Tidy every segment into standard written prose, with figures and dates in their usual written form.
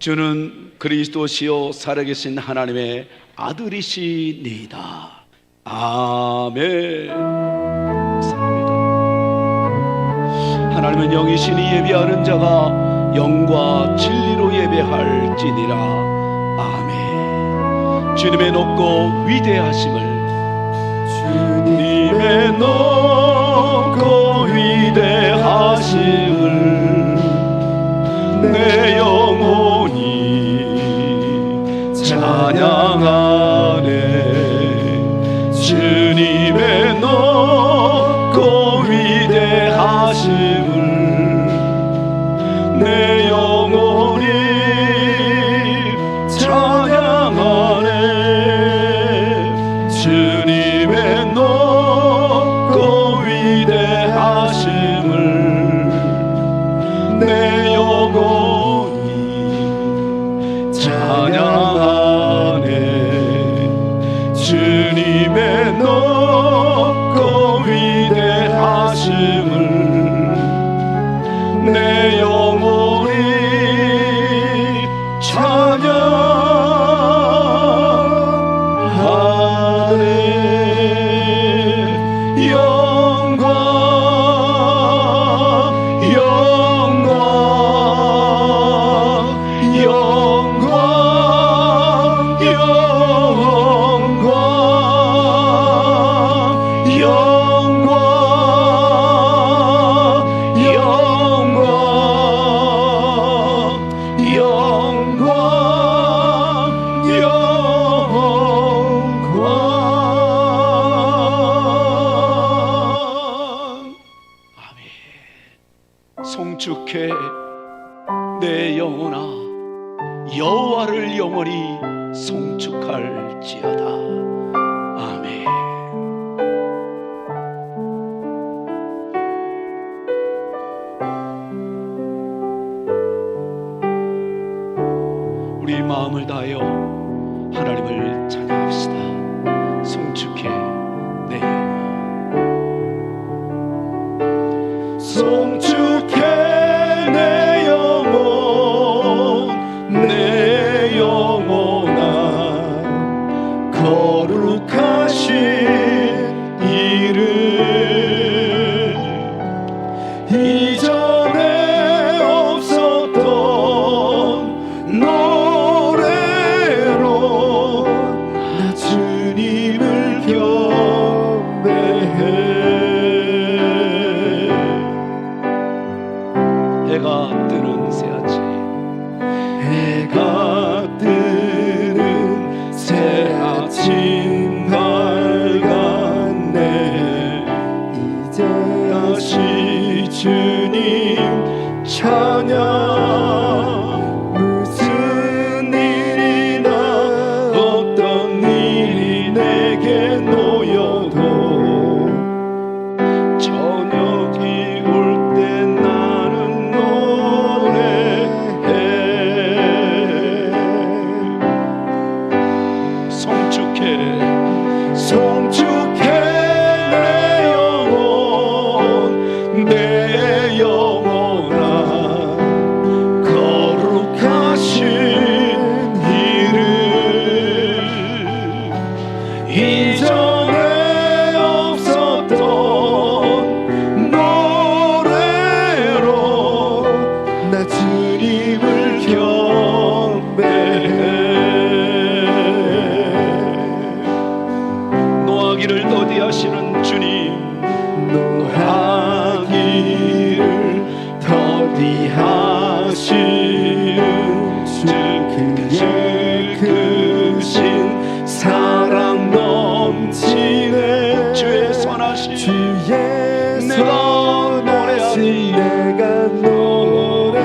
주는 그리스도시요 살아계신 하나님의 아들이시니이다. 아멘. 감사합니다. 하나님은 영이시니 예배하는 자가 영과 진리로 예배할지니라. 아멘. 주님의 높고 위대하심을, 주님의 높고 위대하심을 내 영혼이 찬양하네. 주님의 높고 위대하심을 내 영혼이 찬양하네. 주님의 높고 위대하심을 내 영혼이 찬양하네. 주님의 높고 위대하심을 내 영혼이 찬양하네. 영광 송축해 내 영혼아, 여호와를 영원히 송축할지어다. 아멘. 우리 마음을 다하여 하나님을 찬양합시다. 송축해 내 영혼, 송축해 내 영혼, 내 영혼아, 거룩하신 이름. 이전에 없었던 노래로 나 주님을 경배해. 해가 뜨는 새아침, 해가 뜨는 새아침 밝았네. 이제 다시 주님 찬양. 무슨 일이나 어떤 일이 내게 놓여도 저녁이 올 때 나는 노래해. 송축해, 송축해 내 영혼, 내 영혼아, 거룩하신 이름. 이전에 없었던 노래로 나 주님을 경배해. 노하기를 더디하시는 주님, 노하기를 더디하시는 주, 그의 크신 사랑 넘치네. 주의 선하신, 주의 내가 노래하리, 내가 노래하리.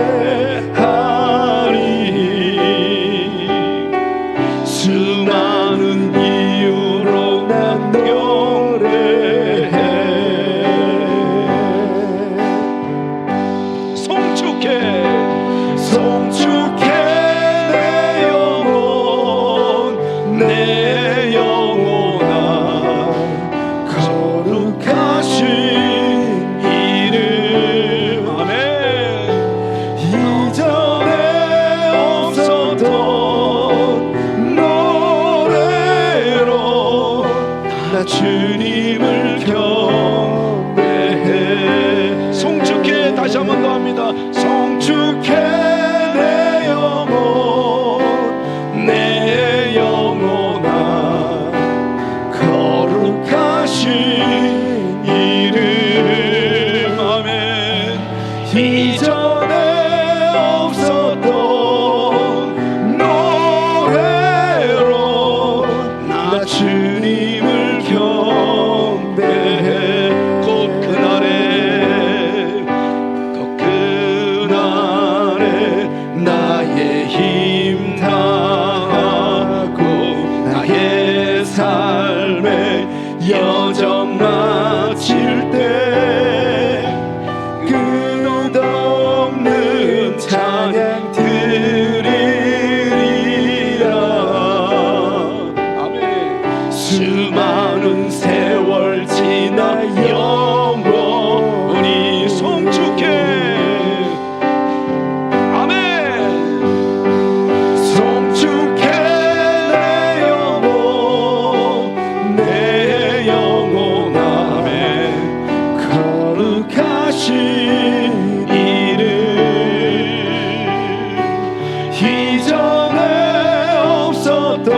수많은 이유로 난 노래해. 송축해, 송축해 내 영혼, 내 영혼아, 거룩하신 이름. 아멘. 거룩하신 이름 이전에 없었던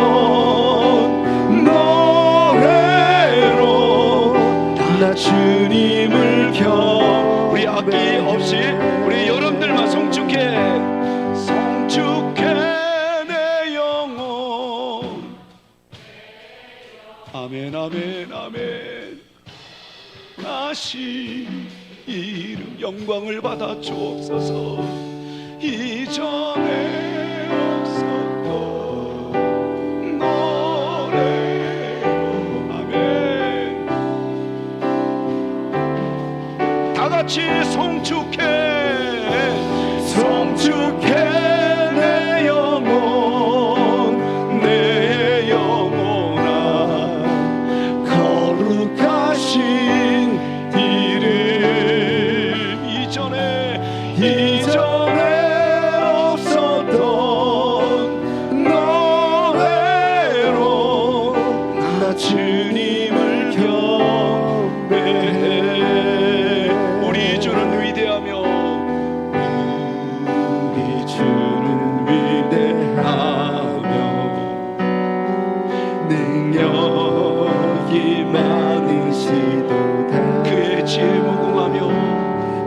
노래로 나 주님을 겨 우리 악기 없이 우리 여러분들만 송축해 내 영혼 아멘 아멘 아멘 나시 이름 영광을 받아 주옵소서 이전에 없었던 노래로 아멘 다같이 송축해 내 영혼 내 영혼아 거룩하신 이름 이전에 없었던 노래로 나 주님을 경배해 우리 주는 위대하며 우리 주는 위대하며 능력이 많으시도다 그의 지혜 무궁하며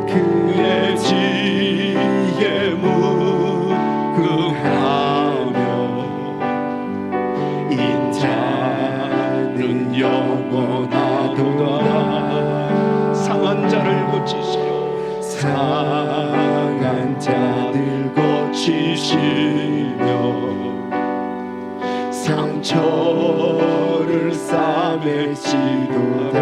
그의 지혜 무궁하며 인자는 영원하도다 상한 자를 고치시며 상한 자들 고치시며 상처를 싸매시도다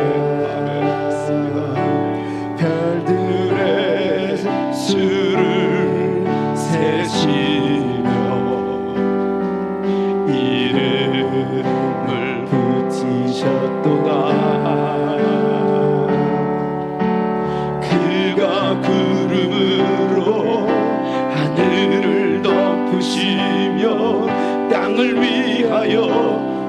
별들의 수를 세시며 이름을 붙이셨도다 그가 구름으로 하늘을 덮으시며 땅을 위하여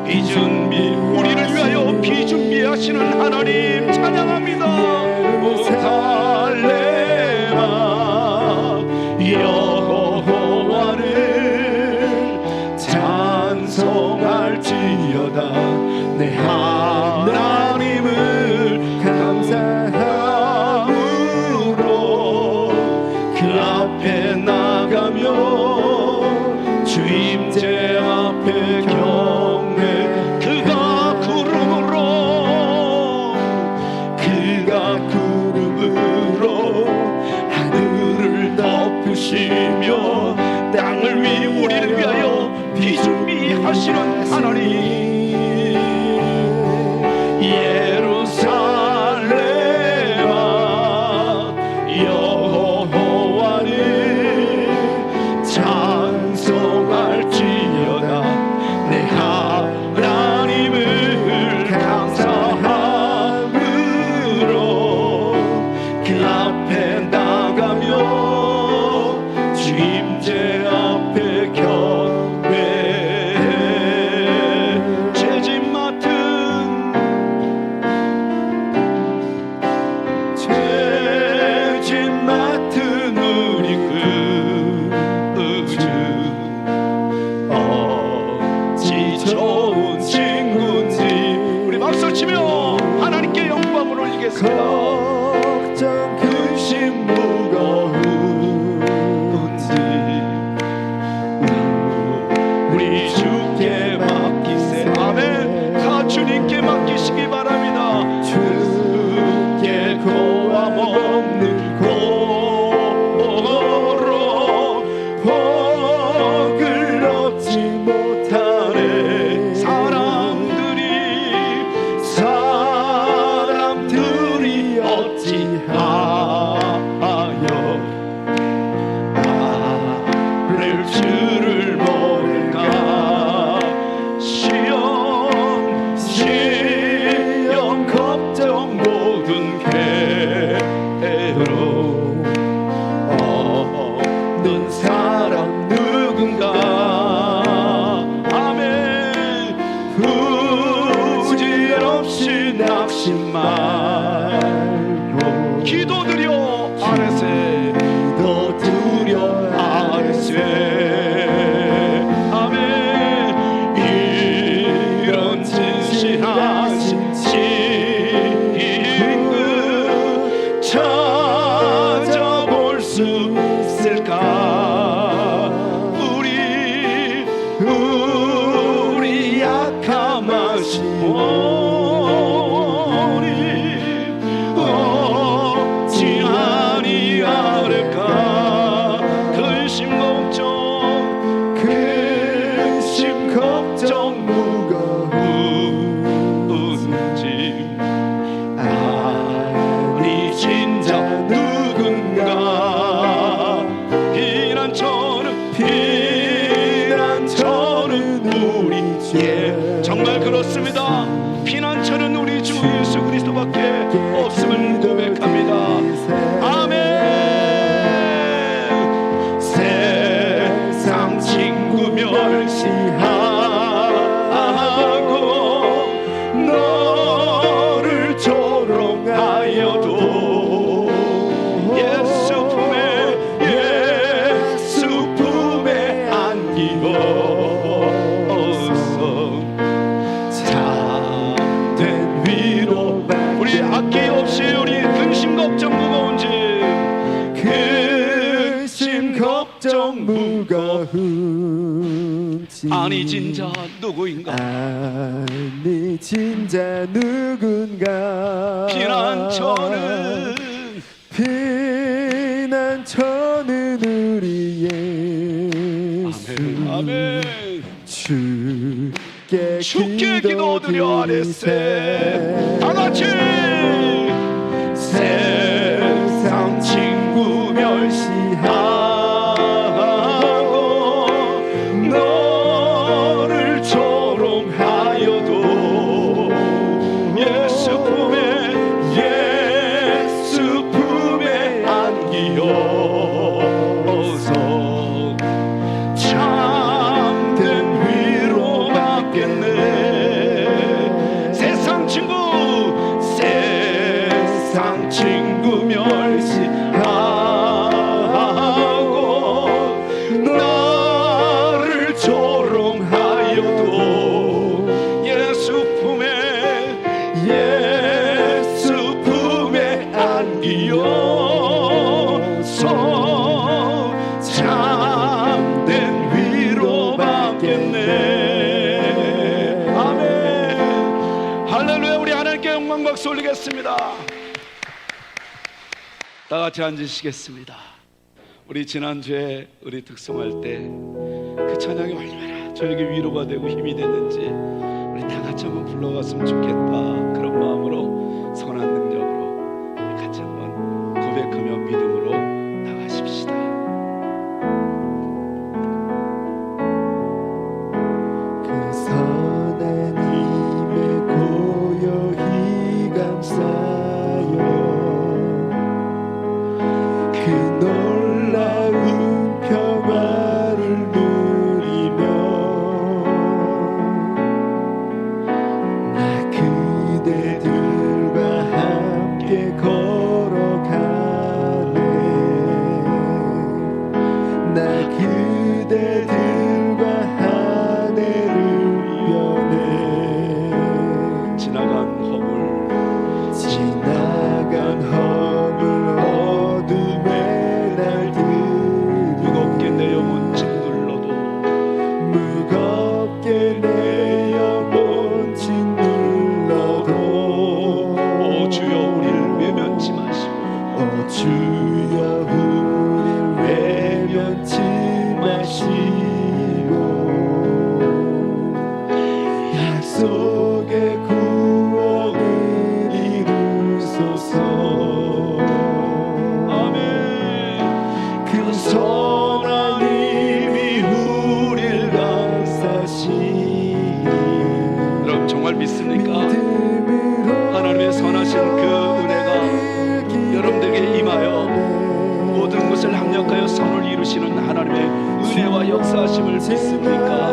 비준비 우리를 위하여 비준비하시는 하나님 찬양합니다 살레마 여호와를 찬송할지어다 내 하나님을 감사함으로 그 앞에 나가며 주임제 앞에 경배 그가 구름으로 하늘을 덮으시며 땅을 우리를 위하여 비준비하시는 하나님 예루살렘아 여호와를 찬송할지어다 내 하나님을 감사함으로 그 앞에 나가며 주임제 앞에 경배해 찾아볼 수 있을까? 우리 약함하신 우리 어찌 아니하를까? 근심 걱정 무거운 짐 아니 진짜 누군가 피난처는 우리 정말 그렇습니다. 피난처는 우리 주 예수 그리스도밖에 없음을 고백합니다. 아멘. 세상 친구 멸시하고 너를 조롱하여도 예수 품에 안기어서 참된 위로 우리 아낌없이 우리 근심 걱정 무거운 짐 근심 걱정 무거운 짐 아니 진짜 누구인가 아니 진짜 누군가 피난처는 우리 예수 아멘. 주께 기도드려 아뢰세 다같이 세상 친구 멸시하고 너를 조롱하여도 예수 품에 안기어서 참된 위로 받겠네. 세상 친구 멸시하고 나를 조롱하여도 예수 품에 안기어서 참된 위로 받겠네. 아멘. 할렐루야. 우리 하나님께 영광 박수 올리겠습니다. 다 같이 앉으시겠습니다. 우리 지난주에 우리 특송할 때 그 찬양이 얼마나 저에게 위로가 되고 힘이 됐는지 우리 다 같이 한번 불러갔으면 좋겠다. 그런 마음으로 선한 능력으로 우리 같이 한번 고백하며 믿음으로 나가십시다. 그 선한 힘에 고요히 감사여 그 놀라운 평화를 누리며 나 그대들과 함께 걸어가네 나 그대들과 하늘을 여네 지나간 허물 어둠의 날들 무겁게 내 영혼 짓눌러도 오 주여 우리를 외면치 마시고 오 주여 우릴 외면치 마시고 약속의 구원을 이루소서 아멘. 그 선한 힘이 우릴 감싸시니 여러분 정말 믿습니까? 하나님의 선하신 그 은혜가 여러분들에게 임하여 모든 것을 합력하여 선을 이루시는 하나님의 은혜와 역사하심을 믿습니까?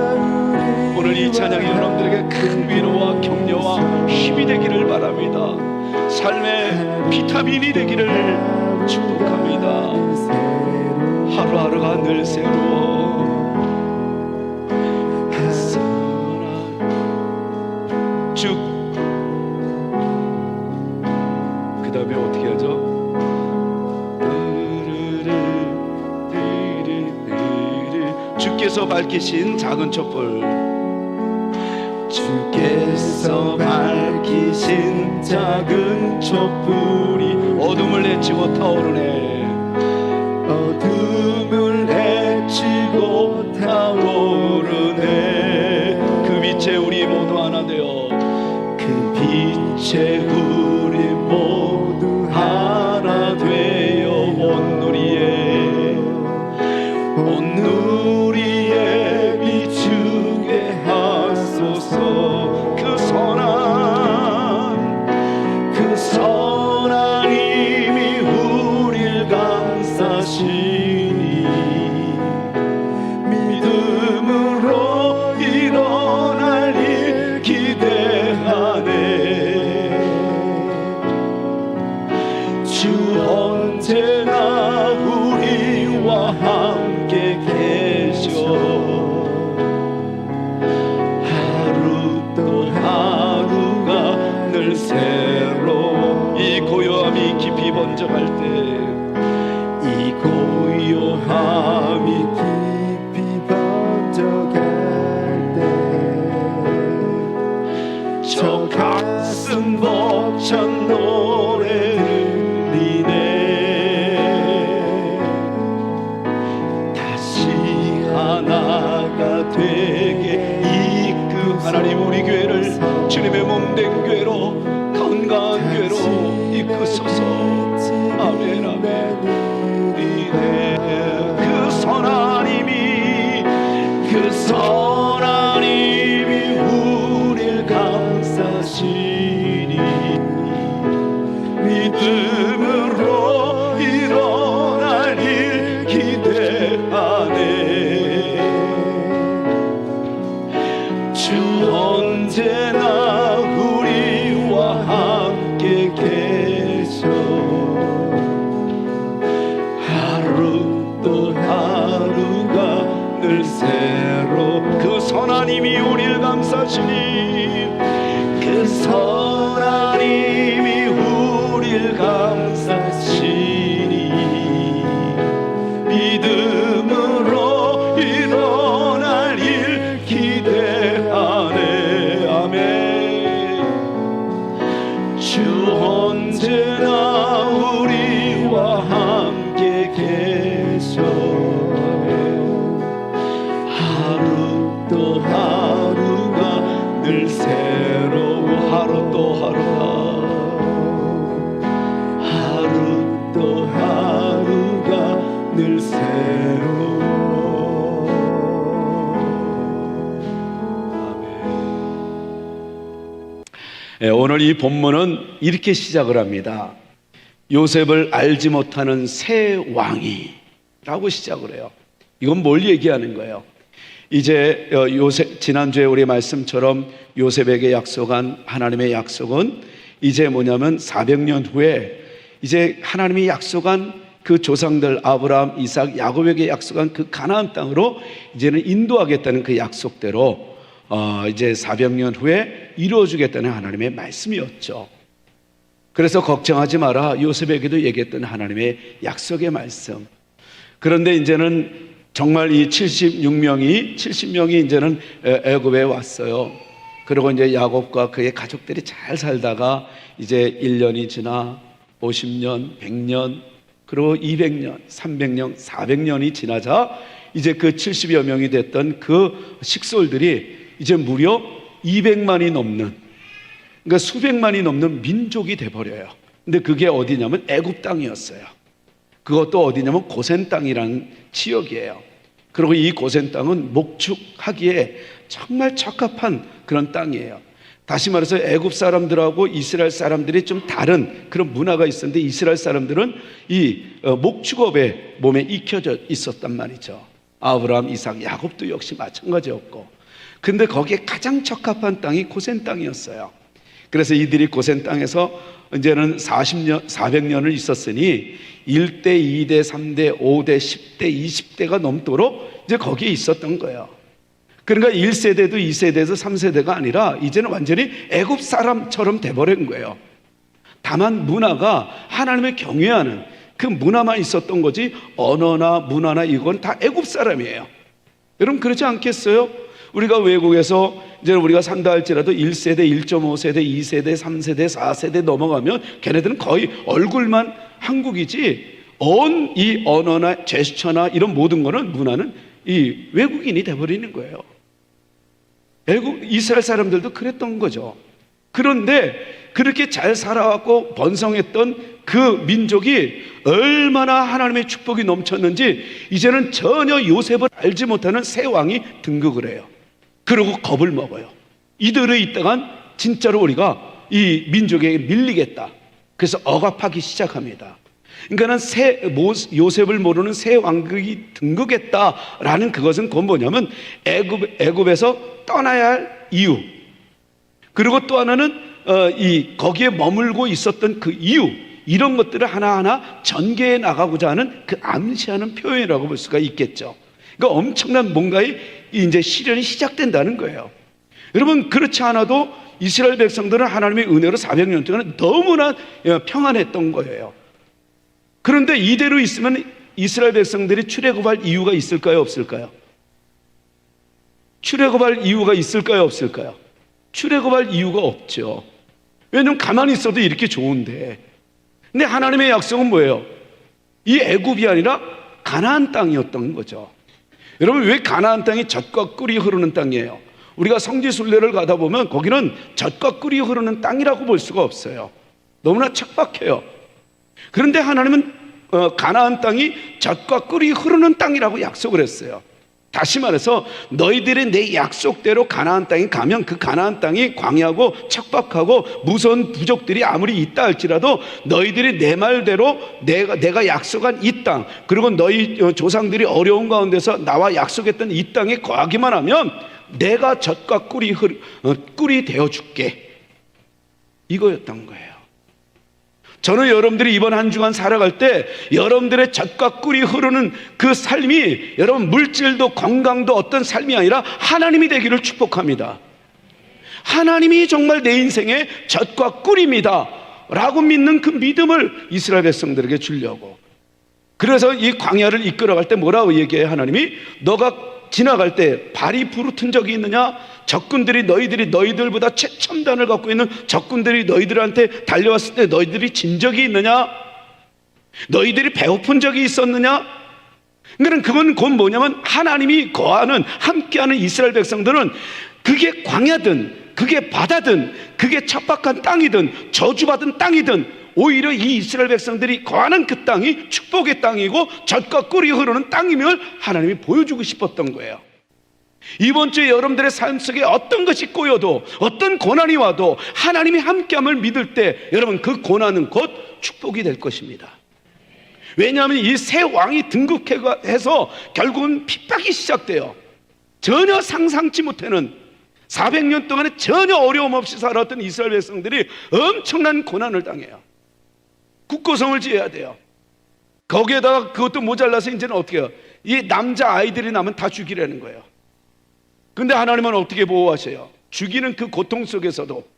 오늘 이 찬양이 여러분들에게 큰 위로와 격려와 힘이 되기를 바랍니다. 삶의 비타민이 되기를 축복합니다. 하루하루가 늘 새로워 쭉 그 다음에 어떻게 하죠? 주께서 밝히신 작은 촛불, 주께서 밝히신 작은 촛불이 어둠을 헤치고 타오르네. 어둠을 헤치고 타오르네. 그 빛에 우리 모두 하나 되어, 그 빛에 우리 모두 하나 되어 온 누리에 비추게 하소서. 그 선한 힘이 우릴 감싸시니 믿음으로 일어날 일 기대하네. 주 언제나 우리와 함께 계셔. 하루 또 하루가 늘 새로. 이 고요함이 깊이 번져갈 때, 이 고요함이 깊이 번져갈 때 저 가슴 벅찬 노래를 들리네. 다시 하나가 되게 이끄. 하나님 우리 교회를 주님의 몸된 교회로, 건강한 교회로 이끄소서. 아멘, 아멘. 그 선한 힘이 우릴 감싸시니 믿음으로 일어날 일 기대하네. 주 언제나 우리와 함께 계셔. 하루 또 하루가 늘 새로. 그 선한 힘이 우리를 감싸시니, 그 선한 힘이 우릴 감싸시니 믿음으로 일어날 일 기대하네. 아멘. 주 언제나 우리와 함께 계셔. 하루 또 하루가 늘 새로워. 하루 또 하루가, 하루 또 하루가 늘 새로워. 오늘 이 본문은 이렇게 시작을 합니다. 요셉을 알지 못하는 새 왕이 라고 시작을 해요. 이건 뭘 얘기하는 거예요? 이제 요셉, 지난주에 우리 말씀처럼 요셉에게 약속한 하나님의 약속은 이제 뭐냐면 400년 후에 이제 하나님이 약속한 그 조상들 아브라함, 이삭, 야곱에게 약속한 그 가나안 땅으로 이제는 인도하겠다는 그 약속대로 이제 400년 후에 이루어주겠다는 하나님의 말씀이었죠. 그래서 걱정하지 마라, 요셉에게도 얘기했던 하나님의 약속의 말씀. 그런데 이제는 정말 이 70명이 이제는 애굽에 왔어요. 그리고 이제 야곱과 그의 가족들이 잘 살다가 이제 1년이 지나 50년, 100년, 그리고 200년, 300년, 400년이 지나자 이제 그 70여 명이 됐던 그 식솔들이 이제 무려 200만이 넘는, 그러니까 수백만이 넘는 민족이 돼버려요. 근데 그게 어디냐면 애굽 땅이었어요. 그것도 어디냐면 고센 땅이라는 지역이에요. 그리고 이 고센 땅은 목축하기에 정말 적합한 그런 땅이에요. 다시 말해서 애굽 사람들하고 이스라엘 사람들이 좀 다른 그런 문화가 있었는데, 이스라엘 사람들은 이 목축업에 몸에 익혀져 있었단 말이죠. 아브라함, 이삭, 야곱도 역시 마찬가지였고, 근데 거기에 가장 적합한 땅이 고센 땅이었어요. 그래서 이들이 고센 땅에서 이제는 400년을 있었으니 1대, 2대, 3대, 5대, 10대, 20대가 넘도록 이제 거기에 있었던 거예요. 그러니까 1세대도 2세대도 3세대가 아니라 이제는 완전히 애굽 사람처럼 돼버린 거예요. 다만 문화가 하나님을 경외하는 그 문화만 있었던 거지, 언어나 문화나 이건 다 애굽 사람이에요. 여러분 그렇지 않겠어요? 우리가 외국에서 이제 우리가 산다 할지라도 1세대, 1.5세대, 2세대, 3세대, 4세대 넘어가면 걔네들은 거의 얼굴만 한국이지 이 언어나 제스처나 이런 모든 거는 문화는 이 외국인이 돼버리는 거예요. 이스라엘 사람들도 그랬던 거죠. 그런데 그렇게 잘 살아왔고 번성했던 그 민족이 얼마나 하나님의 축복이 넘쳤는지 이제는 전혀 요셉을 알지 못하는 새 왕이 등극을 해요. 그리고 겁을 먹어요. 이대로 있다간 진짜로 우리가 이 민족에게 밀리겠다. 그래서 억압하기 시작합니다. 그러니까는 요셉을 모르는 새 왕국이 등극했다라는 그것은 그건 뭐냐면 애굽에서 떠나야 할 이유, 그리고 또 하나는 거기에 머물고 있었던 그 이유, 이런 것들을 하나하나 전개해 나가고자 하는 그 암시하는 표현이라고 볼 수가 있겠죠. 그러니까 엄청난 뭔가의 이제 시련이 시작된다는 거예요. 여러분 그렇지 않아도 이스라엘 백성들은 하나님의 은혜로 400년 동안 너무나 평안했던 거예요. 그런데 이대로 있으면 이스라엘 백성들이 출애굽할 이유가 있을까요, 없을까요? 출애굽할 이유가 있을까요, 없을까요? 출애굽할 이유가 없죠. 왜냐하면 가만히 있어도 이렇게 좋은데. 근데 하나님의 약속은 뭐예요? 이 애굽이 아니라 가나안 땅이었던 거죠. 여러분 왜 가나안 땅이 젖과 꿀이 흐르는 땅이에요? 우리가 성지순례를 가다 보면 거기는 젖과 꿀이 흐르는 땅이라고 볼 수가 없어요. 너무나 척박해요. 그런데 하나님은 가나안 땅이 젖과 꿀이 흐르는 땅이라고 약속을 했어요. 다시 말해서 너희들이 내 약속대로 가나안 땅에 가면 그 가나안 땅이 광야고 척박하고 무서운 부족들이 아무리 있다 할지라도 너희들이 내 말대로 내가 약속한 이 땅, 그리고 너희 조상들이 어려운 가운데서 나와 약속했던 이 땅에 거하기만 하면 내가 젖과 꿀이 되어줄게, 이거였던 거예요. 저는 여러분들이 이번 한 주간 살아갈 때 여러분들의 젖과 꿀이 흐르는 그 삶이 여러분 물질도 건강도 어떤 삶이 아니라 하나님이 되기를 축복합니다. 하나님이 정말 내 인생의 젖과 꿀입니다 라고 믿는 그 믿음을 이스라엘 백성들에게 주려고. 그래서 이 광야를 이끌어갈 때 뭐라고 얘기해요? 하나님이 너가 지나갈 때 발이 부르튼 적이 있느냐? 적군들이 너희들보다 최첨단을 갖고 있는 적군들이 너희들한테 달려왔을 때 너희들이 진 적이 있느냐? 너희들이 배고픈 적이 있었느냐? 그러니까 그건 뭐냐면 하나님이 거하는 함께하는 이스라엘 백성들은 그게 광야든 그게 바다든 그게 척박한 땅이든 저주받은 땅이든 오히려 이 이스라엘 백성들이 거하는 그 땅이 축복의 땅이고 젖과 꿀이 흐르는 땅임을 하나님이 보여주고 싶었던 거예요. 이번 주에 여러분들의 삶 속에 어떤 것이 꼬여도 어떤 고난이 와도 하나님이 함께함을 믿을 때 여러분 그 고난은 곧 축복이 될 것입니다. 왜냐하면 이 새 왕이 등극해서 결국은 핍박이 시작돼요. 전혀 상상치 못하는 400년 동안에 전혀 어려움 없이 살았던 이스라엘 백성들이 엄청난 고난을 당해요. 국고성을 지어야 돼요. 거기에다가 그것도 모자라서 이제는 어떻게 해요? 이 남자 아이들이 나면 다 죽이라는 거예요. 근데 하나님은 어떻게 보호하셔요? 죽이는 그 고통 속에서도.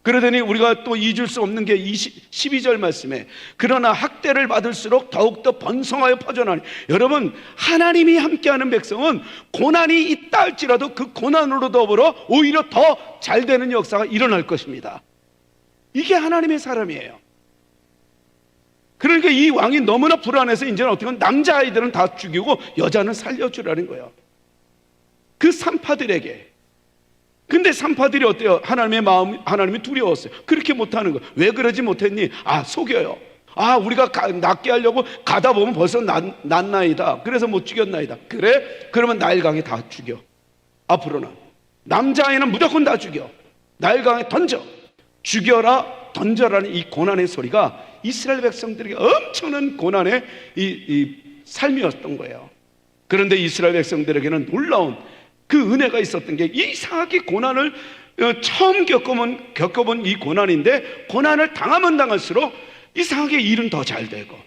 그러더니 우리가 또 잊을 수 없는 게 12절 말씀에 그러나 학대를 받을수록 더욱더 번성하여 퍼져나니. 여러분 하나님이 함께하는 백성은 고난이 있다 할지라도 그 고난으로 더불어 오히려 더 잘 되는 역사가 일어날 것입니다. 이게 하나님의 사람이에요. 그러니까 이 왕이 너무나 불안해서 이제는 어떻게 하면 남자아이들은 다 죽이고 여자는 살려주라는 거예요. 그 산파들에게. 근데 산파들이 어때요? 하나님이 두려웠어요. 그렇게 못하는 거예요. 왜 그러지 못했니? 속여요. 우리가 낫게 하려고 가다 보면 벌써 낫나이다. 그래서 못 죽였나이다. 그래? 그러면 나일강에 다 죽여. 앞으로는 남자아이는 무조건 다 죽여. 나일강에 던져. 죽여라 던져라는 이 고난의 소리가 이스라엘 백성들에게 엄청난 고난의 이 삶이었던 거예요. 그런데 이스라엘 백성들에게는 놀라운 그 은혜가 있었던 게 이상하게 고난을 처음 겪어본 이 고난인데 고난을 당하면 당할수록 이상하게 일은 더 잘 되고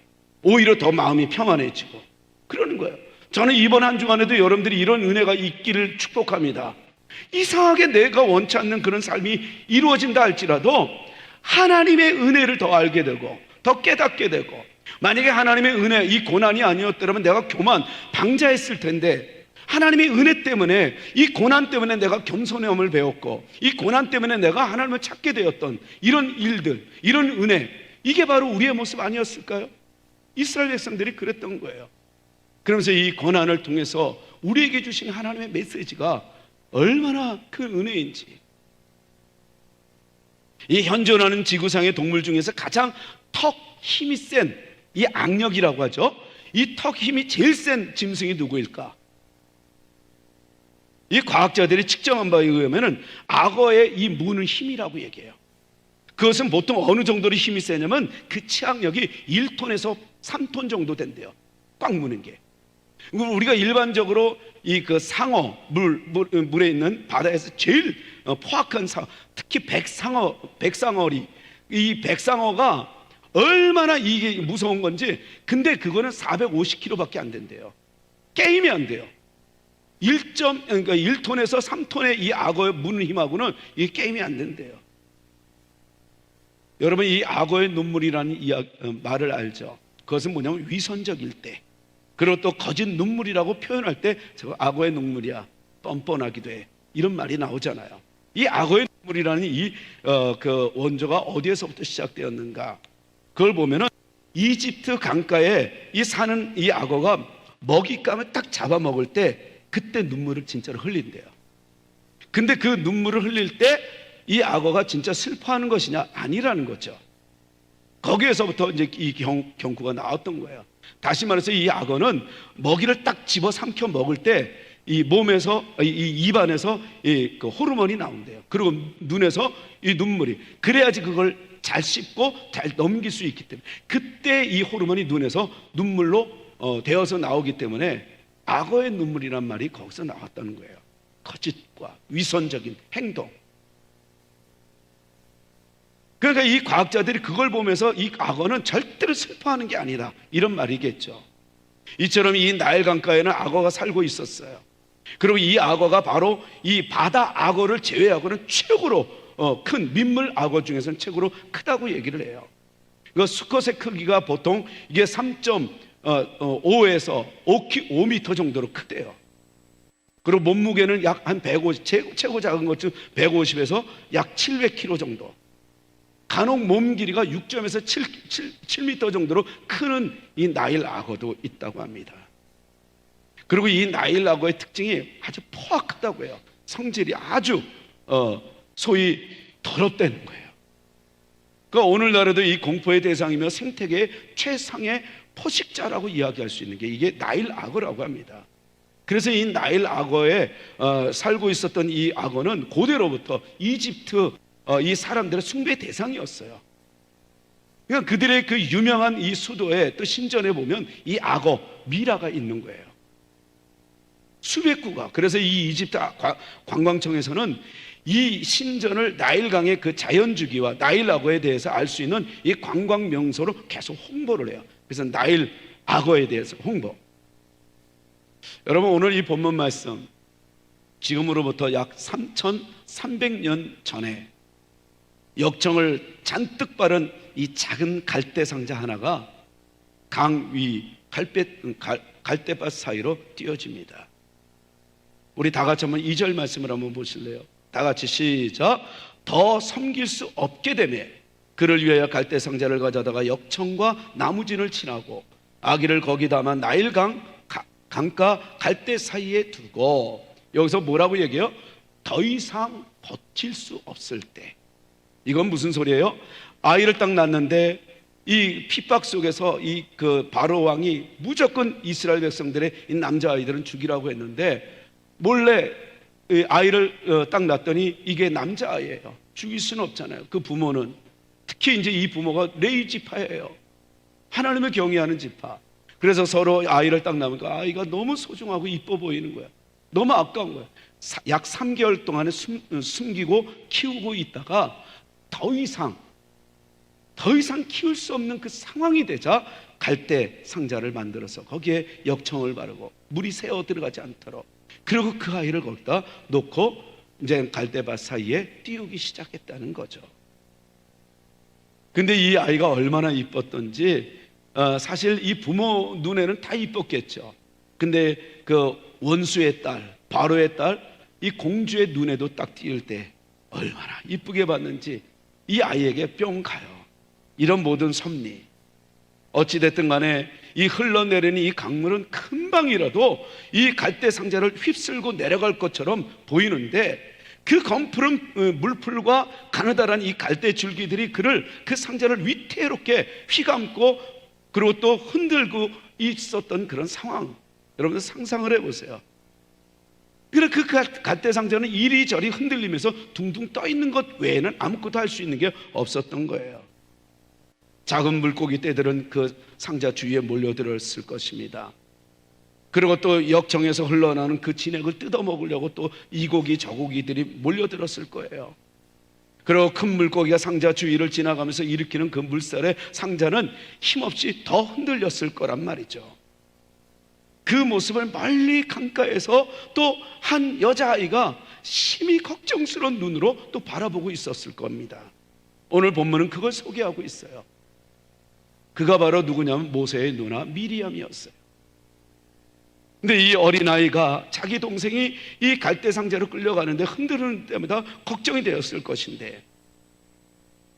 오히려 더 마음이 평안해지고 그러는 거예요. 저는 이번 한 주간에도 여러분들이 이런 은혜가 있기를 축복합니다. 이상하게 내가 원치 않는 그런 삶이 이루어진다 할지라도 하나님의 은혜를 더 알게 되고 더 깨닫게 되고, 만약에 하나님의 은혜 이 고난이 아니었더라면 내가 교만 방자했을 텐데 하나님의 은혜 때문에, 이 고난 때문에 내가 겸손함을 배웠고, 이 고난 때문에 내가 하나님을 찾게 되었던 이런 일들, 이런 은혜, 이게 바로 우리의 모습 아니었을까요? 이스라엘 백성들이 그랬던 거예요. 그러면서 이 고난을 통해서 우리에게 주신 하나님의 메시지가 얼마나 큰 은혜인지, 이 현존하는 지구상의 동물 중에서 가장 턱 힘이 센 이 악력이라고 하죠. 이 턱 힘이 제일 센 짐승이 누구일까? 이 과학자들이 측정한 바에 의하면 악어의 이 무는 힘이라고 얘기해요. 그것은 보통 어느 정도로 힘이 세냐면 그 치악력이 1톤에서 3톤 정도 된대요. 꽉 무는 게. 우리가 일반적으로 이 그 상어, 물에 있는 바다에서 제일 포악한 상어, 특히 백상어리, 이 백상어가 얼마나 이게 무서운 건지, 근데 그거는 450kg밖에 안 된대요. 게임이 안 돼요. 그러니까 1톤에서 3톤의 이 악어의 무는 힘하고는 이 게임이 안 된대요. 여러분, 이 악어의 눈물이라는 말을 알죠? 그것은 뭐냐면 위선적일 때, 그리고 또 거짓 눈물이라고 표현할 때 저 악어의 눈물이야, 뻔뻔하기도 해, 이런 말이 나오잖아요. 이 악어의 눈물이라는 그 원조가 어디에서부터 시작되었는가? 그걸 보면은 이집트 강가에 사는 이 악어가 먹잇감을 딱 잡아먹을 때 그때 눈물을 진짜로 흘린대요. 근데 그 눈물을 흘릴 때 이 악어가 진짜 슬퍼하는 것이냐? 아니라는 거죠. 거기에서부터 이제 이 경구가 나왔던 거예요. 다시 말해서 이 악어는 먹이를 딱 집어 삼켜 먹을 때 이 몸에서, 이 입안에서 그 호르몬이 나온대요. 그리고 눈에서 이 눈물이, 그래야지 그걸 잘 씹고 잘 넘길 수 있기 때문에, 그때 이 호르몬이 눈에서 눈물로 되어서 나오기 때문에 악어의 눈물이란 말이 거기서 나왔다는 거예요. 거짓과 위선적인 행동. 그러니까 이 과학자들이 그걸 보면서 이 악어는 절대로 슬퍼하는 게 아니다, 이런 말이겠죠. 이처럼 이 나일 강가에는 악어가 살고 있었어요. 그리고 이 악어가 바로 이 바다 악어를 제외하고는 최고로 큰 민물 악어 중에서는 최고로 크다고 얘기를 해요. 그 수컷의 크기가 보통 이게 3.5에서 5m 정도로 크대요. 그리고 몸무게는 약 한 150, 최고 작은 것 중 150에서 약 700kg 정도. 간혹 몸 길이가 6점에서 7m 정도로 크는 이 나일 악어도 있다고 합니다. 그리고 이 나일 악어의 특징이 아주 포악하다고 해요. 성질이 아주 소위 더럽다는 거예요. 그러니까 오늘날에도 이 공포의 대상이며 생태계의 최상의 포식자라고 이야기할 수 있는 게 이게 나일 악어라고 합니다. 그래서 이 나일 악어에 살고 있었던 이 악어는 고대로부터 이집트 이 사람들의 숭배 대상이었어요. 그러니까 그들의 그 유명한 이 수도에 또 신전에 보면 이 악어 미라가 있는 거예요. 수백 구가. 그래서 이 이집트 관광청에서는 이 신전을 나일강의 그 자연주기와 나일 악어에 대해서 알 수 있는 이 관광 명소로 계속 홍보를 해요. 그래서 나일 악어에 대해서 홍보. 여러분, 오늘 이 본문 말씀, 지금으로부터 약 3,300년 전에 역청을 잔뜩 바른 이 작은 갈대 상자 하나가 강 위 갈대밭 사이로 띄어집니다. 우리 다 같이 한번 2절 말씀을 한번 보실래요? 다 같이 시작. 더 섬길 수 없게 되매 그를 위하여 갈대 상자를 가져다가 역청과 나무진을 친하고 아기를 거기 담아 나일강 강가 갈대 사이에 두고, 여기서 뭐라고 얘기해요? 더 이상 버틸 수 없을 때. 이건 무슨 소리예요? 아이를 딱 낳는데 이 핍박 속에서 이 그 바로 왕이 무조건 이스라엘 백성들의 이 남자 아이들은 죽이라고 했는데 몰래 아이를 딱 낳았더니 이게 남자 아이예요. 죽일 수는 없잖아요. 그 부모는, 특히 이제 이 부모가 레위 지파예요. 하나님을 경외하는 지파. 그래서 서로 아이를 딱 낳으니까 아이가 너무 소중하고 이뻐 보이는 거야. 너무 아까운 거야. 약 3개월 동안에 숨기고 키우고 있다가 더 이상 키울 수 없는 그 상황이 되자 갈대 상자를 만들어서 거기에 역청을 바르고 물이 새어 들어가지 않도록, 그리고 그 아이를 거기다 놓고 이제 갈대밭 사이에 띄우기 시작했다는 거죠. 근데 이 아이가 얼마나 이뻤던지 사실 이 부모 눈에는 다 이뻤겠죠. 근데 그 원수의 딸, 바로의 딸, 이 공주의 눈에도 딱 띄을 때 얼마나 이쁘게 봤는지 이 아이에게 뿅 가요. 이런 모든 섭리, 어찌됐든 간에 이 흘러내리는 이 강물은 금방이라도 이 갈대 상자를 휩쓸고 내려갈 것처럼 보이는데, 그 검푸른 물풀과 가느다란 이 갈대 줄기들이 그 상자를 위태롭게 휘감고 그리고 또 흔들고 있었던 그런 상황, 여러분들 상상을 해보세요. 그 갈대 상자는 이리저리 흔들리면서 둥둥 떠 있는 것 외에는 아무것도 할 수 있는 게 없었던 거예요. 작은 물고기 떼들은 그 상자 주위에 몰려들었을 것입니다. 그리고 또 역정에서 흘러나오는 그 진액을 뜯어먹으려고 또 이 고기 저 고기들이 몰려들었을 거예요. 그리고 큰 물고기가 상자 주위를 지나가면서 일으키는 그 물살에 상자는 힘없이 더 흔들렸을 거란 말이죠. 그 모습을 멀리 강가에서 또 한 여자아이가 심히 걱정스러운 눈으로 또 바라보고 있었을 겁니다. 오늘 본문은 그걸 소개하고 있어요. 그가 바로 누구냐면 모세의 누나 미리암이었어요. 근데 이 어린아이가 자기 동생이 이 갈대 상자로 끌려가는데 흔드는 때마다 걱정이 되었을 것인데,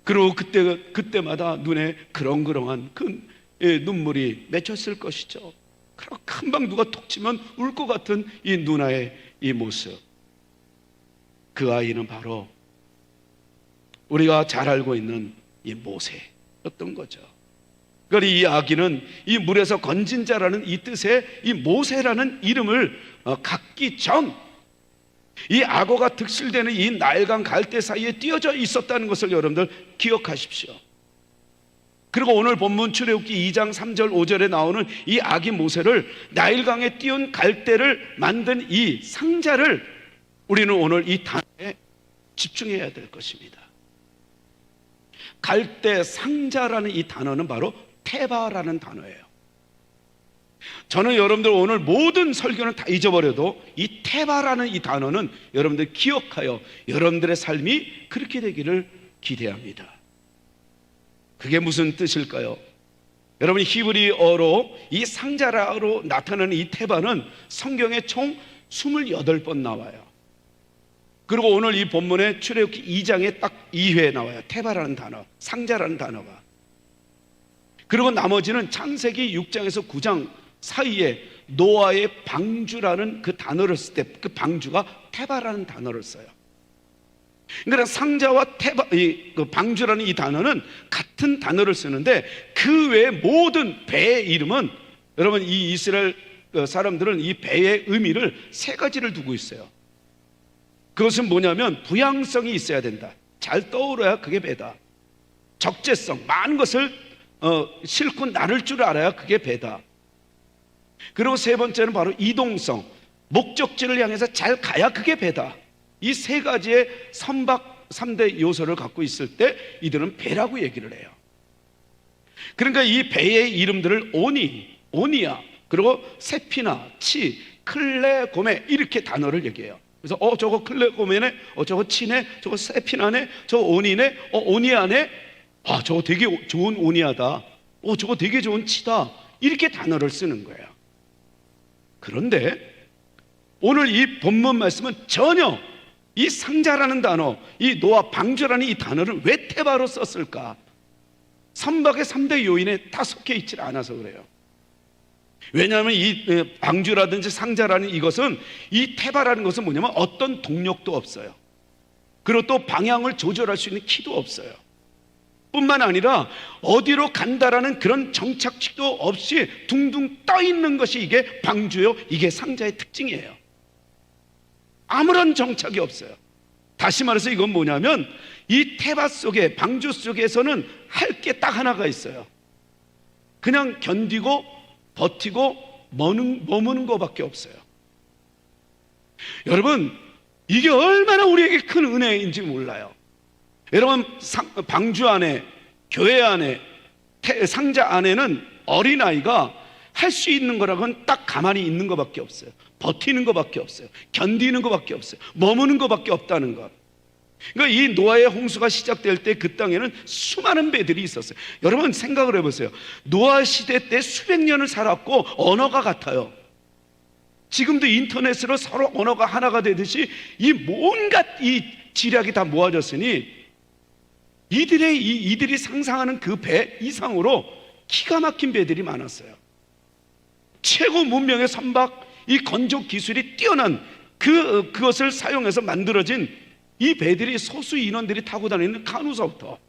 그리고 그때마다 눈에 그렁그렁한 그 눈물이 맺혔을 것이죠. 그리고 금방 누가 톡 치면 울 것 같은 이 누나의 이 모습, 그 아이는 바로 우리가 잘 알고 있는 이 모세였던 거죠. 그러니 이 아기는 이 물에서 건진 자라는 이 뜻의 이 모세라는 이름을 갖기 전 이 악어가 득실되는 이 나일강 갈대 사이에 띄어져 있었다는 것을 여러분들 기억하십시오. 그리고 오늘 본문 출애굽기 2장 3절 5절에 나오는 이 아기 모세를 나일강에 띄운 갈대를 만든 이 상자를 우리는 오늘 이 단어에 집중해야 될 것입니다. 갈대 상자라는 이 단어는 바로 테바라는 단어예요. 저는 여러분들 오늘 모든 설교는 다 잊어버려도 이 테바라는 이 단어는 여러분들 기억하여 여러분들의 삶이 그렇게 되기를 기대합니다. 그게 무슨 뜻일까요? 여러분, 히브리어로 이 상자라로 나타나는 이 테바는 성경에 총 28번 나와요. 그리고 오늘 이 본문의 출애굽기 2장에 딱 2회 나와요. 테바라는 단어, 상자라는 단어가. 그리고 나머지는 창세기 6장에서 9장 사이에 노아의 방주라는 그 단어를 쓸 때 그 방주가 테바라는 단어를 써요. 그러니까 상자와 테바, 그 방주라는 이 단어는 같은 단어를 쓰는데 그 외의 모든 배의 이름은, 여러분 이 이스라엘 사람들은 이 배의 의미를 세 가지를 두고 있어요. 그것은 뭐냐면 부양성이 있어야 된다. 잘 떠오르야 그게 배다. 적재성, 많은 것을 싣고 나를 줄 알아야 그게 배다. 그리고 세 번째는 바로 이동성, 목적지를 향해서 잘 가야 그게 배다. 이 세 가지의 선박 3대 요소를 갖고 있을 때 이들은 배라고 얘기를 해요. 그러니까 이 배의 이름들을 오니야, 그리고 세피나, 치, 클레고메 이렇게 단어를 얘기해요. 그래서 저거 클레고메네, 저거 치네, 저거 세피나네, 저거 오니네, 오니아네, 저거 되게 좋은 오니아다, 저거 되게 좋은 치다, 이렇게 단어를 쓰는 거예요. 그런데 오늘 이 본문 말씀은 전혀 이 상자라는 단어, 이 노아 방주라는 이 단어를 왜 테바로 썼을까? 선박의 3대 요인에 다 속해 있지 않아서 그래요. 왜냐하면 이 방주라든지 상자라는 이것은, 이 테바라는 것은 뭐냐면 어떤 동력도 없어요. 그리고 또 방향을 조절할 수 있는 키도 없어요. 뿐만 아니라 어디로 간다라는 그런 정착지도 없이 둥둥 떠 있는 것이 이게 방주요, 이게 상자의 특징이에요. 아무런 정착이 없어요. 다시 말해서 이건 뭐냐면 이 테바 속에, 방주 속에서는 할 게 딱 하나가 있어요. 그냥 견디고 버티고 머무는 것밖에 없어요. 여러분, 이게 얼마나 우리에게 큰 은혜인지 몰라요. 여러분, 방주 안에, 교회 안에, 상자 안에는 어린아이가 할 수 있는 거라고는 딱 가만히 있는 것밖에 없어요. 버티는 것밖에 없어요. 견디는 것밖에 없어요. 머무는 것밖에 없다는 것. 그러니까 이 노아의 홍수가 시작될 때 그 땅에는 수많은 배들이 있었어요. 여러분 생각을 해보세요. 노아 시대 때 수백 년을 살았고 언어가 같아요. 지금도 인터넷으로 서로 언어가 하나가 되듯이 이 온갖 이 지략이 다 모아졌으니 이들이 상상하는 그 배 이상으로 기가 막힌 배들이 많았어요. 최고 문명의 선박, 이 건조 기술이 뛰어난 그것을 사용해서 만들어진 이 배들이 소수 인원들이 타고 다니는 카누서부터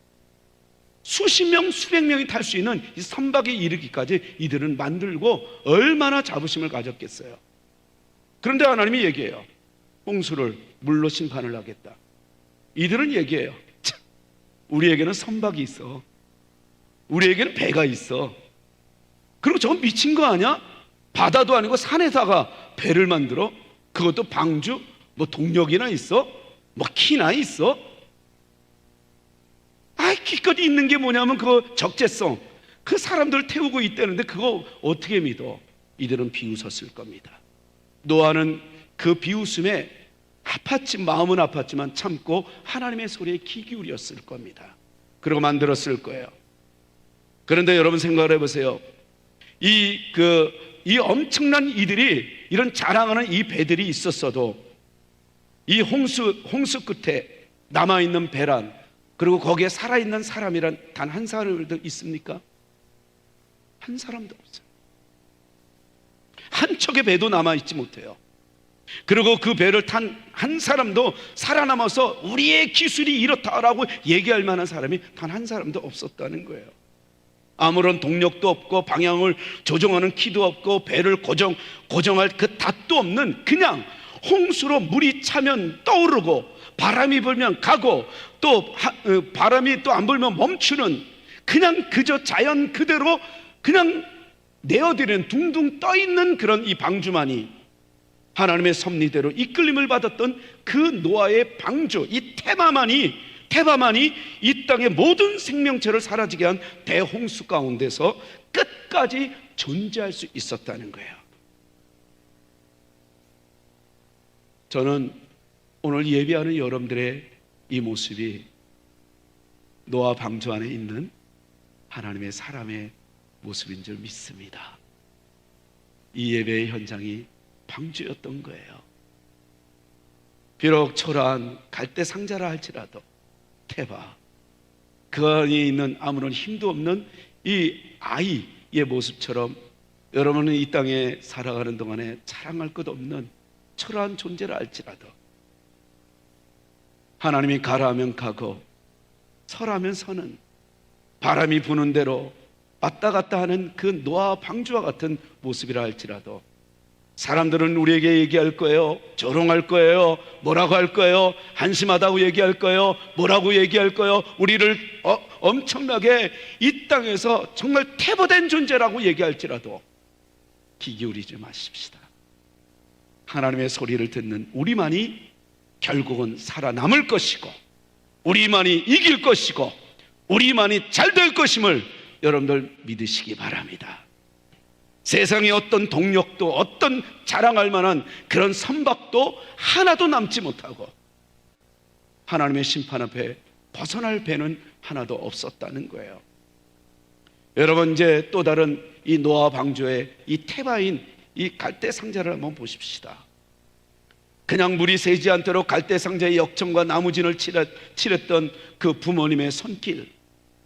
수십 명, 수백 명이 탈 수 있는 이 선박에 이르기까지 이들은 만들고 얼마나 자부심을 가졌겠어요. 그런데 하나님이 얘기해요. 홍수를 물로 심판을 하겠다. 이들은 얘기해요. 우리에게는 선박이 있어. 우리에게는 배가 있어. 그리고 저건 미친 거 아니야? 바다도 아니고 산에다가 배를 만들어? 그것도 방주? 뭐 동력이나 있어? 뭐 키나 있어? 기껏 있는 게 뭐냐면 그 적재성, 그 사람들 태우고 있다는데 그거 어떻게 믿어? 이들은 비웃었을 겁니다. 노아는 그 비웃음에 마음은 아팠지만 참고 하나님의 소리에 귀 기울였을 겁니다. 그리고 만들었을 거예요. 그런데 여러분 생각을 해보세요. 이 엄청난 이들이 이런 자랑하는 이 배들이 있었어도 이 홍수 끝에 남아있는 배란, 그리고 거기에 살아있는 사람이란 단 한 사람도 있습니까? 한 사람도 없어요. 한 척의 배도 남아있지 못해요. 그리고 그 배를 탄 한 사람도 살아남아서 우리의 기술이 이렇다라고 얘기할 만한 사람이 단 한 사람도 없었다는 거예요. 아무런 동력도 없고 방향을 조정하는 키도 없고 배를 고정할 그 닷도 없는, 그냥 홍수로 물이 차면 떠오르고 바람이 불면 가고 또 바람이 또 안 불면 멈추는, 그냥 그저 자연 그대로 그냥 내어드리는 둥둥 떠있는 그런 이 방주만이 하나님의 섭리대로 이끌림을 받았던 그 노아의 방주, 이 테바만이 이 땅의 모든 생명체를 사라지게 한 대홍수 가운데서 끝까지 존재할 수 있었다는 거예요. 저는 오늘 예배하는 여러분들의 이 모습이 노아 방주 안에 있는 하나님의 사람의 모습인 줄 믿습니다. 이 예배의 현장이 방주였던 거예요. 비록 초라한 갈대 상자라 할지라도 테바, 그 안에 있는 아무런 힘도 없는 이 아이의 모습처럼 여러분은 이 땅에 살아가는 동안에 자랑할 것 없는 초라한 존재라 할지라도 하나님이 가라 하면 가고 서라면 서는, 바람이 부는 대로 왔다 갔다 하는 그 노아 방주와 같은 모습이라 할지라도 사람들은 우리에게 얘기할 거예요. 조롱할 거예요. 뭐라고 할 거예요? 한심하다고 얘기할 거예요. 뭐라고 얘기할 거예요? 우리를 엄청나게 이 땅에서 정말 태보된 존재라고 얘기할지라도 귀 기울이지 마십시다. 하나님의 소리를 듣는 우리만이 결국은 살아남을 것이고, 우리만이 이길 것이고, 우리만이 잘 될 것임을 여러분들 믿으시기 바랍니다. 세상에 어떤 동력도, 어떤 자랑할 만한 그런 선박도 하나도 남지 못하고 하나님의 심판 앞에 벗어날 배는 하나도 없었다는 거예요. 여러분, 이제 또 다른 이 노아 방주의 이 테바인 이 갈대 상자를 한번 보십시다. 그냥 물이 새지 않도록 갈대 상자의 역청과 나무진을 칠했던 그 부모님의 손길,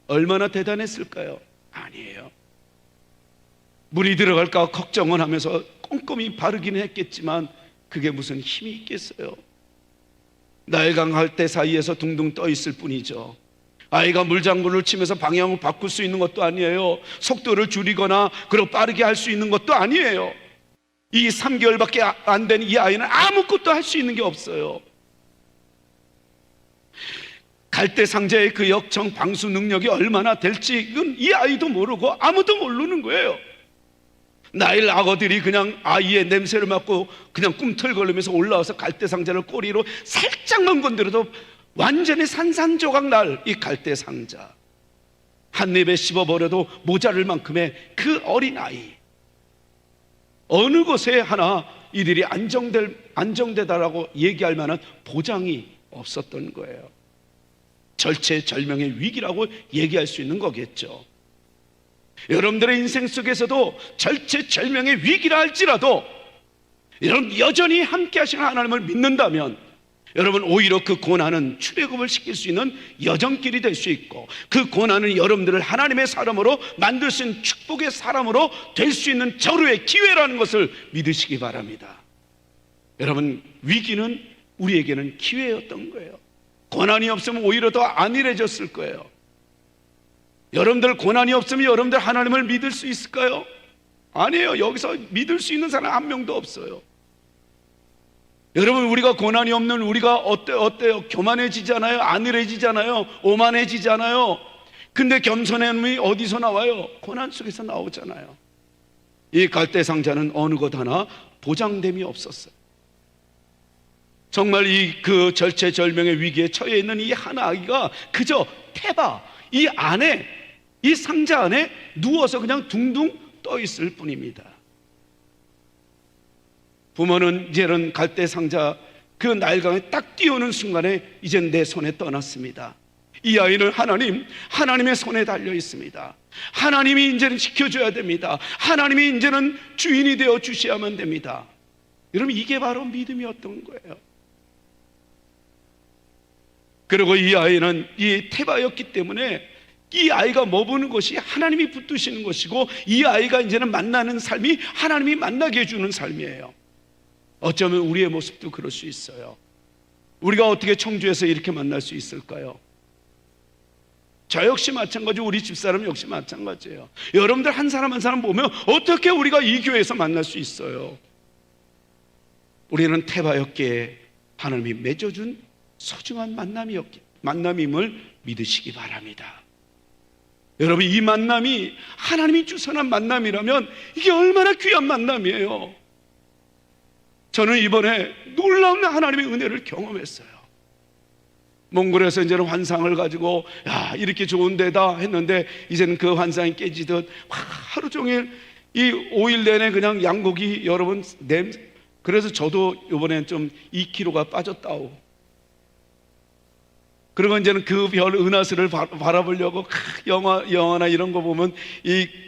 얼마나 대단했을까요? 아니에요. 물이 들어갈까 걱정은 하면서 꼼꼼히 바르기는 했겠지만 그게 무슨 힘이 있겠어요? 나일강 갈대 사이에서 둥둥 떠 있을 뿐이죠. 아이가 물장구를 치면서 방향을 바꿀 수 있는 것도 아니에요. 속도를 줄이거나 그리고 빠르게 할 수 있는 것도 아니에요. 이 3개월밖에 안 된 이 아이는 아무것도 할 수 있는 게 없어요. 갈대 상자의 그 역청 방수 능력이 얼마나 될지 이 아이도 모르고 아무도 모르는 거예요. 나일 악어들이 그냥 아이의 냄새를 맡고 그냥 꿈틀거리면서 올라와서 갈대 상자를 꼬리로 살짝만 건드려도 완전히 산산조각 날 이 갈대 상자, 한 입에 씹어버려도 모자랄 만큼의 그 어린 아이, 어느 곳에 하나 이들이 안정되다라고 얘기할 만한 보장이 없었던 거예요. 절체절명의 위기라고 얘기할 수 있는 거겠죠. 여러분들의 인생 속에서도 절체절명의 위기라 할지라도 여러분 여전히 함께 하시는 하나님을 믿는다면 여러분 오히려 그 고난은 출애굽을 시킬 수 있는 여정길이 될 수 있고, 그 고난은 여러분들을 하나님의 사람으로 만들 수 있는 축복의 사람으로 될 수 있는 절호의 기회라는 것을 믿으시기 바랍니다. 여러분 위기는 우리에게는 기회였던 거예요. 고난이 없으면 오히려 더 안일해졌을 거예요. 여러분들 고난이 없으면 여러분들 하나님을 믿을 수 있을까요? 아니에요. 여기서 믿을 수 있는 사람 한 명도 없어요. 여러분 우리가 고난이 없는 우리가 어때요? 교만해지잖아요. 안일해지잖아요. 오만해지잖아요. 근데 겸손함이 어디서 나와요? 고난 속에서 나오잖아요. 이 갈대상자는 어느 것 하나 보장됨이 없었어요. 정말 이 그 절체절명의 위기에 처해 있는 이 한 아기가 그저 태바 이 안에, 이 상자 안에 누워서 그냥 둥둥 떠 있을 뿐입니다. 부모는 이제는 갈대상자 그 나일강에 딱 띄우는 순간에 이젠 내 손에 떠났습니다. 이 아이는 하나님의 손에 달려 있습니다. 하나님이 이제는 지켜줘야 됩니다. 하나님이 이제는 주인이 되어 주셔야만 됩니다. 여러분 이게 바로 믿음이었던 거예요. 그리고 이 아이는 이 태바였기 때문에 이 아이가 머무는 것이 하나님이 붙드시는 것이고, 이 아이가 이제는 만나는 삶이 하나님이 만나게 해주는 삶이에요. 어쩌면 우리의 모습도 그럴 수 있어요. 우리가 어떻게 청주에서 이렇게 만날 수 있을까요? 저 역시 마찬가지고 우리 집사람 역시 마찬가지예요. 여러분들 한 사람 한 사람 보면 어떻게 우리가 이 교회에서 만날 수 있어요? 우리는 태바였기에 하나님이 맺어준 소중한 만남임을 믿으시기 바랍니다. 여러분 이 만남이 하나님이 주선한 만남이라면 이게 얼마나 귀한 만남이에요. 저는 이번에 놀라운 하나님의 은혜를 경험했어요. 몽골에서 이제는 환상을 가지고 야 이렇게 좋은 데다 했는데 이제는 그 환상이 깨지듯 하루 종일 이 5일 내내 그냥 양고기 여러분 그래서 저도 이번엔 좀 2kg가 빠졌다오. 그리고 이제는 그 별 은하수를 바라보려고 영화나 이런 거 보면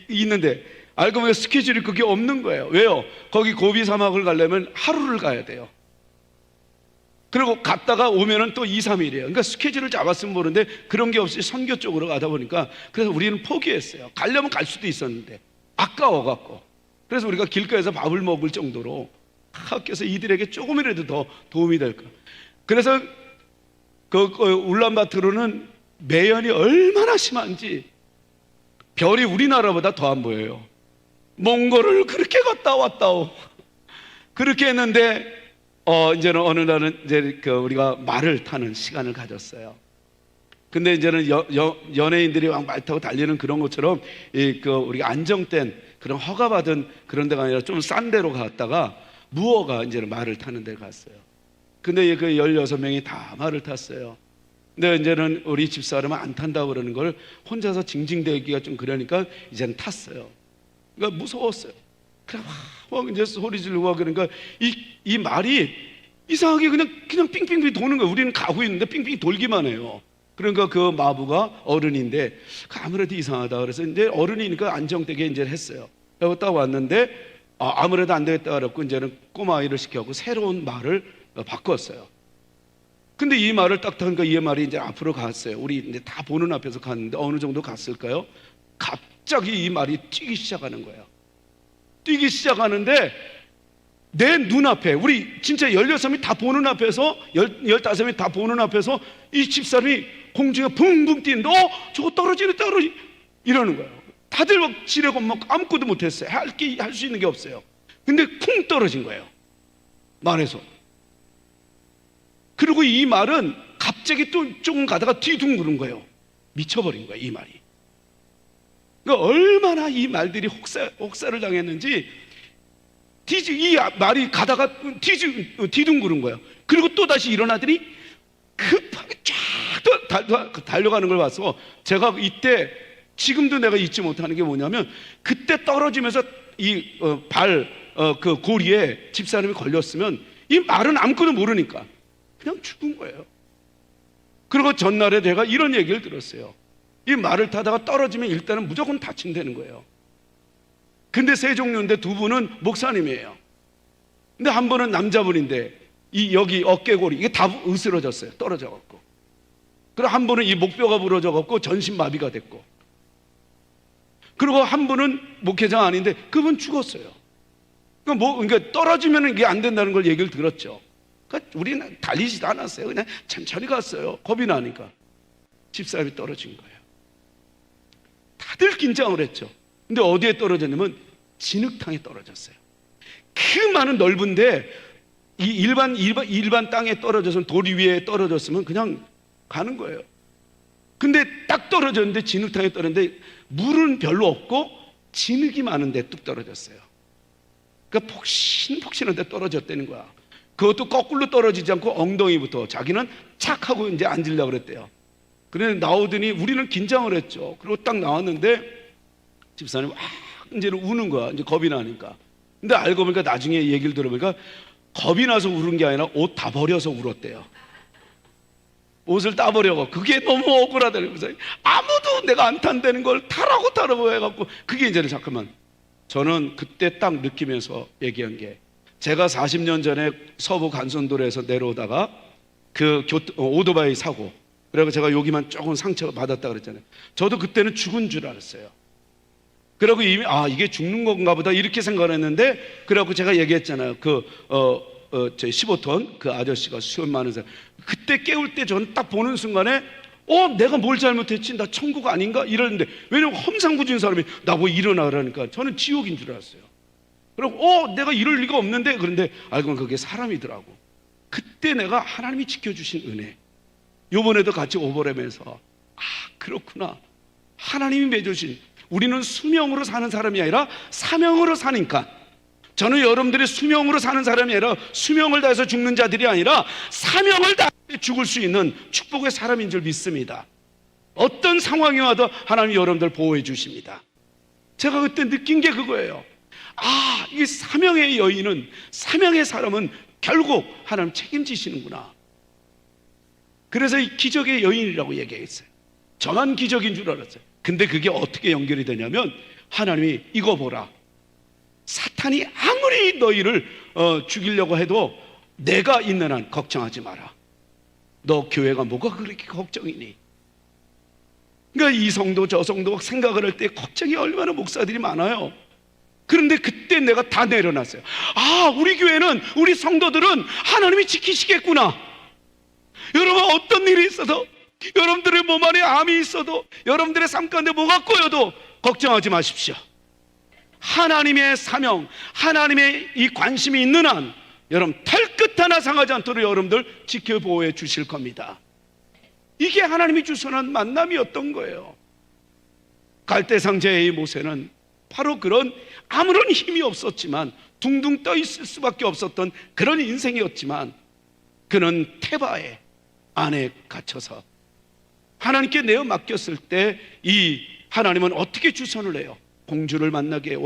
있는데 알고 보면 스케줄이 그게 없는 거예요. 왜요? 거기 고비 사막을 가려면 하루를 가야 돼요. 그리고 갔다가 오면은 또 2, 3일이에요. 그러니까 스케줄을 잡았으면 모르는데 그런 게 없이 선교 쪽으로 가다 보니까 그래서 우리는 포기했어요. 가려면 갈 수도 있었는데 아까워갖고. 그래서 우리가 길가에서 밥을 먹을 정도로 학교에서 이들에게 조금이라도 더 도움이 될까. 그래서 그 울란바토르는 매연이 얼마나 심한지 별이 우리나라보다 더 안 보여요. 몽골을 그렇게 갔다 왔다오. 그렇게 했는데 이제는 어느 날은 이제 우리가 말을 타는 시간을 가졌어요. 근데 이제는 연예인들이 막 말 타고 달리는 그런 것처럼 우리가 안정된 그런 허가받은 그런 데가 아니라 좀 싼 데로 갔다가 무어가 이제는 말을 타는 데 갔어요. 근데 그 16명이 다 말을 탔어요. 근데 이제는 우리 집사람은 안 탄다고 그러는 걸 혼자서 징징대기가 좀 그러니까 이제는 탔어요. 그러니까 무서웠어요. 그래 막 이제 소리 지르고 그러니까 이 말이 이상하게 그냥 삥삥 도는 거예요. 우리는 가고 있는데 삥삥 돌기만 해요. 그러니까 그 마부가 어른인데 아무래도 이상하다 그래서 이제 어른이니까 안정되게 이제 했어요. 그리고 딱 왔는데 아무래도 안 되겠다 그랬고 이제는 꼬마아이를 시켜갖고 새로운 말을 바꿨어요. 근데 이 말을 딱 타니까 이 말이 이제 앞으로 갔어요. 우리 이제 다 보는 앞에서 갔는데 어느 정도 갔을까요? 갑자기 이 말이 뛰기 시작하는 거예요. 뛰기 시작하는데 내 눈앞에 우리 진짜 16명이 다 보는 앞에서 15명이 다 보는 앞에서 이 집사람이 공중에 붕붕 뛰는데 저거 떨어지네 이러는 거예요. 다들 막 지레고 막 아무것도 못했어요. 할 수 있는 게 없어요. 근데 쿵 떨어진 거예요. 말에서. 그리고 이 말은 갑자기 또 조금 가다가 뒤둥그런 거예요. 미쳐버린 거예요, 이 말이. 그러니까 얼마나 이 말들이 혹사를 당했는지 이 말이 가다가 뒤둥그런 거예요. 그리고 또 다시 일어나더니 급하게 쫙 달려가는 걸 봐서 제가 이때 지금도 내가 잊지 못하는 게 뭐냐면 그때 떨어지면서 이 그 고리에 집사람이 걸렸으면 이 말은 아무것도 모르니까 그냥 죽은 거예요. 그리고 전날에 내가 이런 얘기를 들었어요. 이 말을 타다가 떨어지면 일단은 무조건 다친다는 거예요. 근데 세 종류인데 두 분은 목사님이에요. 근데 한 번은 남자분인데 이 여기 어깨골이 이게 다 으스러졌어요. 떨어져 갖고. 그리고 한 분은 이 목뼈가 부러져 갖고 전신마비가 됐고. 그리고 한 분은 목회자 아닌데 그분 죽었어요. 그러니까 떨어지면 이게 안 된다는 걸 얘기를 들었죠. 그러니까 우리는 달리지도 않았어요. 그냥 천천히 갔어요. 겁이 나니까. 집사람이 떨어진 거예요. 다들 긴장을 했죠. 근데 어디에 떨어졌냐면 진흙탕에 떨어졌어요. 그 많은 넓은데 이 일반 땅에 떨어져서 돌 위에 떨어졌으면 그냥 가는 거예요. 근데 딱 떨어졌는데 진흙탕에 떨어졌는데 물은 별로 없고 진흙이 많은데 뚝 떨어졌어요. 그러니까 폭신폭신한데 떨어졌다는 거야. 그것도 거꾸로 떨어지지 않고 엉덩이부터 자기는 착 하고 이제 앉으려고 그랬대요. 그래 나오더니 우리는 긴장을 했죠. 그리고 딱 나왔는데 집사람이 이제는 우는 거야. 이제 겁이 나니까. 근데 알고 보니까 나중에 얘기를 들어보니까 겁이 나서 울은 게 아니라 옷 다 버려서 울었대요. 옷을 다 버려고. 그게 너무 억울하다는 거죠. 아무도 내가 안 탄다는 걸 타라고 해갖고 그게 이제는 잠깐만. 저는 그때 딱 느끼면서 얘기한 게 제가 40년 전에 서부 간선도로에서 내려오다가 그 오토바이 사고 그래서 제가 여기만 조금 상처 받았다 그랬잖아요. 저도 그때는 죽은 줄 알았어요. 그리고 이미 이게 죽는 건가 보다 이렇게 생각을 했는데 그래갖고 제가 얘기했잖아요. 저 15톤 그 아저씨가 수염 많은 사람 그때 깨울 때 저는 딱 보는 순간에 내가 뭘 잘못했지? 나 천국 아닌가? 이러는데 왜냐면 험상궂은 사람이 나보고 일어나라니까 저는 지옥인 줄 알았어요. 그리고 내가 이럴 리가 없는데 그런데 알고 보면 그게 사람이더라고. 그때 내가 하나님이 지켜주신 은혜. 요번에도 같이 오버랩에서 그렇구나. 하나님이 맺어주신 우리는 수명으로 사는 사람이 아니라 사명으로 사니까 저는 여러분들이 수명으로 사는 사람이 아니라 수명을 다해서 죽는 자들이 아니라 사명을 다해 죽을 수 있는 축복의 사람인 줄 믿습니다. 어떤 상황이 와도 하나님이 여러분들 보호해 주십니다. 제가 그때 느낀 게 그거예요. 이 사명의 여인은 사명의 사람은 결국 하나님 책임지시는구나. 그래서 이 기적의 여인이라고 얘기했어요. 저만 기적인 줄 알았어요. 근데 그게 어떻게 연결이 되냐면 하나님이 이거 보라. 사탄이 아무리 너희를 죽이려고 해도 내가 있는 한 걱정하지 마라. 너 교회가 뭐가 그렇게 걱정이니? 그러니까 이 성도 저 성도 생각을 할 때 걱정이 얼마나 목사들이 많아요. 그런데 그때 내가 다 내려놨어요. 우리 교회는 우리 성도들은 하나님이 지키시겠구나. 여러분 어떤 일이 있어도 여러분들의 몸 안에 암이 있어도 여러분들의 삶 가운데 뭐가 꼬여도 걱정하지 마십시오. 하나님의 사명, 하나님의 이 관심이 있는 한 여러분 털끝 하나 상하지 않도록 여러분들 지켜보호해 주실 겁니다. 이게 하나님이 주선한 만남이었던 거예요. 갈대상제의 모세는 바로 그런 아무런 힘이 없었지만 둥둥 떠 있을 수밖에 없었던 그런 인생이었지만 그는 테바의 안에 갇혀서 하나님께 내어 맡겼을 때 이 하나님은 어떻게 주선을 해요? 공주를 만나게 해요.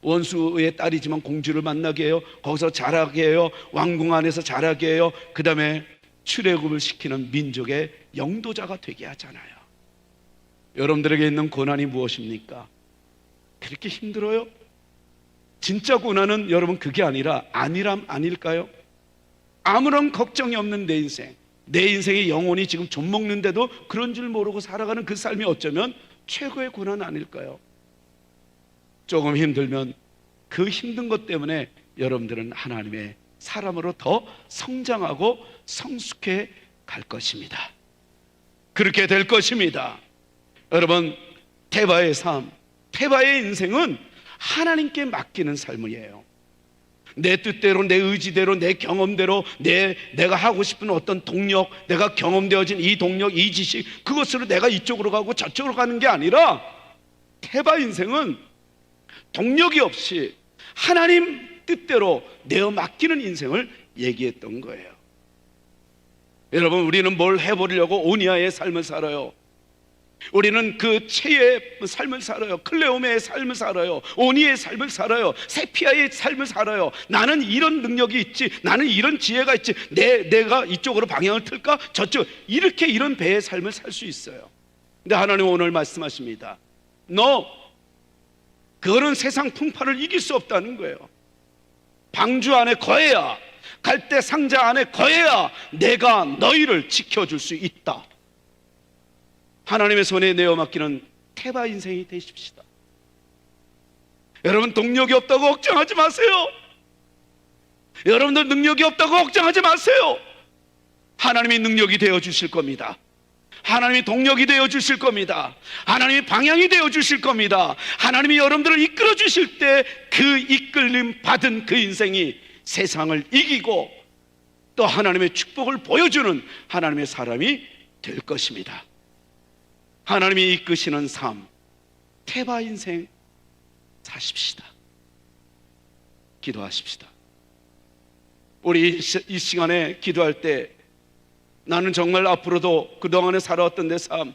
원수의 딸이지만 공주를 만나게 해요. 거기서 자라게 해요. 왕궁 안에서 자라게 해요. 그 다음에 출애굽을 시키는 민족의 영도자가 되게 하잖아요. 여러분들에게 있는 고난이 무엇입니까? 그렇게 힘들어요? 진짜 고난은 여러분 그게 아니라 안일함 아닐까요? 아무런 걱정이 없는 내 인생, 내 인생의 영혼이 지금 좀 먹는데도 그런 줄 모르고 살아가는 그 삶이 어쩌면 최고의 고난 아닐까요? 조금 힘들면 그 힘든 것 때문에 여러분들은 하나님의 사람으로 더 성장하고 성숙해 갈 것입니다. 그렇게 될 것입니다. 여러분 테바의 삶, 테바의 인생은 하나님께 맡기는 삶이에요. 내 뜻대로, 내 의지대로, 내 경험대로 내가 하고 싶은 어떤 동력, 내가 경험되어진 이 동력, 이 지식, 그것으로 내가 이쪽으로 가고 저쪽으로 가는 게 아니라 테바 인생은 동력이 없이 하나님 뜻대로 내어 맡기는 인생을 얘기했던 거예요. 여러분 우리는 뭘 해보려고 오니아의 삶을 살아요. 우리는 그 체의 삶을 살아요. 클레오메의 삶을 살아요. 오니의 삶을 살아요. 세피아의 삶을 살아요. 나는 이런 능력이 있지, 나는 이런 지혜가 있지, 내가 이쪽으로 방향을 틀까 저쪽, 이렇게 이런 배의 삶을 살 수 있어요. 근데 하나님 오늘 말씀하십니다. 그거는 세상 풍파를 이길 수 없다는 거예요. 방주 안에 거해야, 갈대 상자 안에 거해야 내가 너희를 지켜줄 수 있다. 하나님의 손에 내어 맡기는 태바 인생이 되십시다. 여러분, 동력이 없다고 걱정하지 마세요. 여러분들 능력이 없다고 걱정하지 마세요. 하나님이 능력이 되어 주실 겁니다. 하나님이 동력이 되어 주실 겁니다. 하나님이 방향이 되어 주실 겁니다. 하나님이 여러분들을 이끌어 주실 때 그 이끌림 받은 그 인생이 세상을 이기고 또 하나님의 축복을 보여주는 하나님의 사람이 될 것입니다. 하나님이 이끄시는 삶, 태바 인생 사십시다. 기도하십시다. 우리 이 시간에 기도할 때 나는 정말 앞으로도 그동안에 살아왔던 내 삶,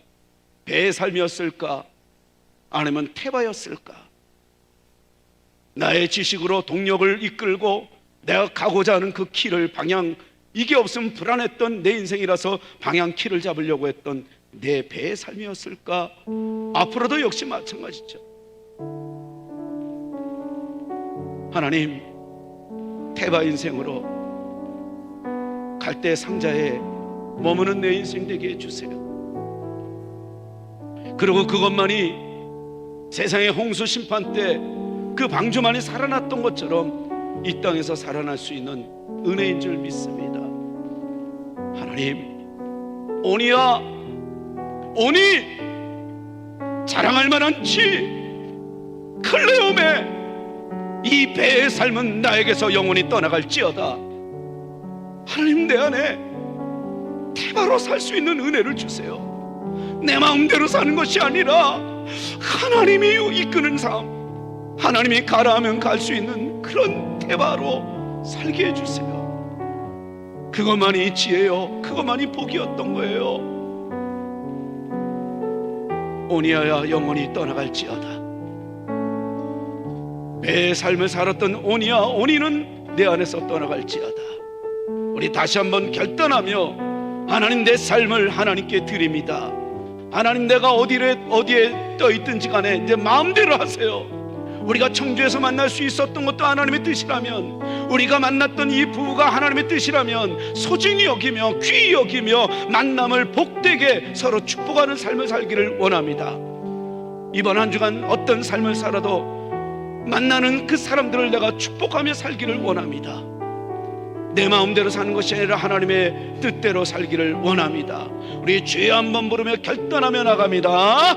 배의 삶이었을까? 아니면 태바였을까? 나의 지식으로 동력을 이끌고 내가 가고자 하는 그 키를, 방향, 이게 없으면 불안했던 내 인생이라서 방향 키를 잡으려고 했던 내 배의 삶이었을까? 앞으로도 역시 마찬가지죠. 하나님, 태바 인생으로 갈대 상자에 머무는 내 인생 되게 해주세요. 그리고 그것만이 세상의 홍수 심판 때 그 방주만이 살아났던 것처럼 이 땅에서 살아날 수 있는 은혜인 줄 믿습니다. 하나님, 오니야, 오니 자랑할 만한지 클레오메 이 배의 삶은 나에게서 영원히 떠나갈지어다. 하나님, 내 안에 태바로 살 수 있는 은혜를 주세요. 내 마음대로 사는 것이 아니라 하나님이 이끄는 삶, 하나님이 가라 하면 갈 수 있는 그런 태바로 살게 해주세요. 그것만이 지혜요, 그것만이 복이었던 거예요. 오니야야 영원히 떠나갈지어다. 배의 삶을 살았던 오니야, 오니는 내 안에서 떠나갈지어다. 우리 다시 한번 결단하며 하나님, 내 삶을 하나님께 드립니다. 하나님, 내가 어디에 떠 있든지 간에 내 마음대로 하세요. 우리가 청주에서 만날 수 있었던 것도 하나님의 뜻이라면, 우리가 만났던 이 부부가 하나님의 뜻이라면 소중히 여기며 귀히 여기며 만남을 복되게 서로 축복하는 삶을 살기를 원합니다. 이번 한 주간 어떤 삶을 살아도 만나는 그 사람들을 내가 축복하며 살기를 원합니다. 내 마음대로 사는 것이 아니라 하나님의 뜻대로 살기를 원합니다. 우리 주여 한번 부르며 결단하며 나갑니다.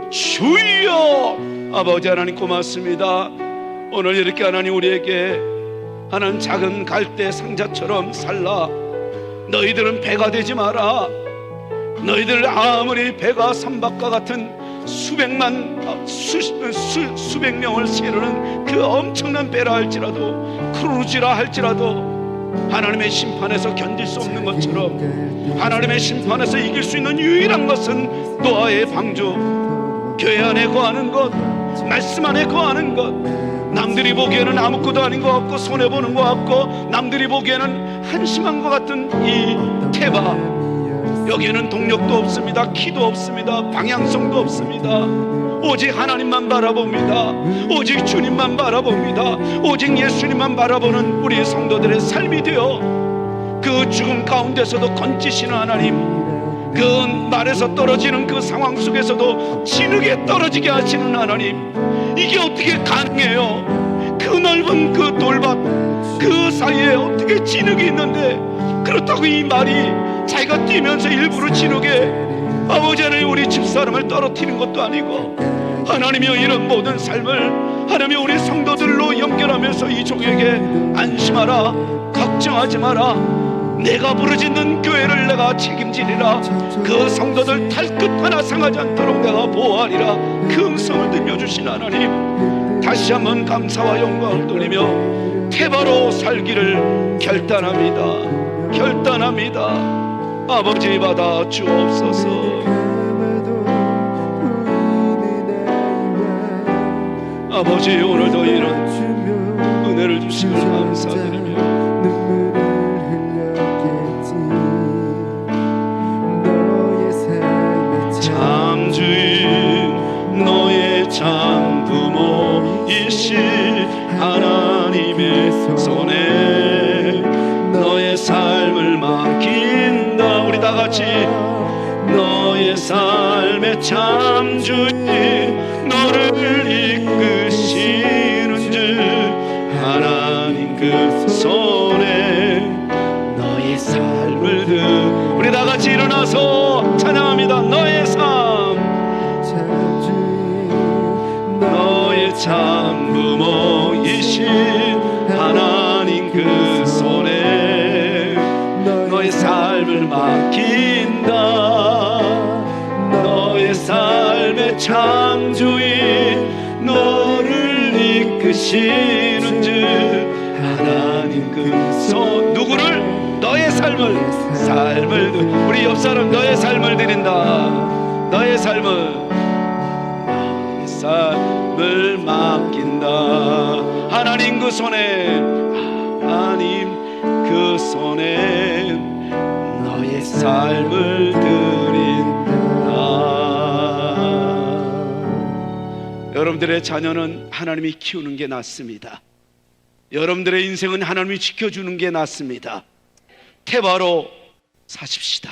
주여! 아버지 하나님, 고맙습니다. 오늘 이렇게 하나님 우리에게 하나님 작은 갈대 상자처럼 살라. 너희들은 배가 되지 마라. 너희들 아무리 배가 삼박과 같은 수백 명을 실으는 그 엄청난 배라 할지라도, 크루즈라 할지라도 하나님의 심판에서 견딜 수 없는 것처럼 하나님의 심판에서 이길 수 있는 유일한 것은 노아의 방주, 교회 안에 거하는 것, 말씀 안에 거하는 것. 남들이 보기에는 아무것도 아닌 것 같고 손해보는 것 같고 남들이 보기에는 한심한 것 같은 이 태바, 여기에는 동력도 없습니다. 키도 없습니다. 방향성도 없습니다. 오직 하나님만 바라봅니다. 오직 주님만 바라봅니다. 오직 예수님만 바라보는 우리 성도들의 삶이 되어 그 죽음 가운데서도 건지시는 하나님, 그 말에서 떨어지는 그 상황 속에서도 진흙에 떨어지게 하시는 하나님, 이게 어떻게 가능해요? 그 넓은 그 돌밭 그 사이에 어떻게 진흙이 있는데, 그렇다고 이 말이 자기가 뛰면서 일부러 진흙에 아버지 하나님 우리 집사람을 떨어뜨리는 것도 아니고, 하나님이여 이런 모든 삶을 하나님이 우리 성도들로 연결하면서 이 종에게 안심하라, 걱정하지 마라, 내가 부르짖는 교회를 내가 책임지리라, 그 성도들 탈끝 하나 상하지 않도록 내가 보호하리라, 그 음성을 들려주신 하나님, 다시 한번 감사와 영광을 돌리며 태바로 살기를 결단합니다. 결단합니다. 아버지 받아 주옵소서. 아버지, 오늘도 이런 은혜를 주시길 감사드리며 참주인 너의 참부모이신 하나님의 손에 너의 삶을 맡긴다. 우리 다 같이 너의 삶의 참주인 너를 이끄시는 주 하나님 그 손에 너의 삶을 우리 다 같이 일어나서 찬양합니다. 너의 삶 너의 참 부모이신 하나님 그 손에 너의 삶을 맡긴다. 너의 삶의 창조인 너를 이끄시는 주 하나님 그 손 누구를? 너의 삶을 우리 옆 사람 너의 삶을 드린다. 너의 삶을 맡긴다. 하나님 그 손에 하나님 그 손에 너의 삶을 드린다. 여러분들의 자녀는 하나님이 키우는 게 낫습니다. 여러분들의 인생은 하나님이 지켜주는 게 낫습니다. 태바로 사십시다.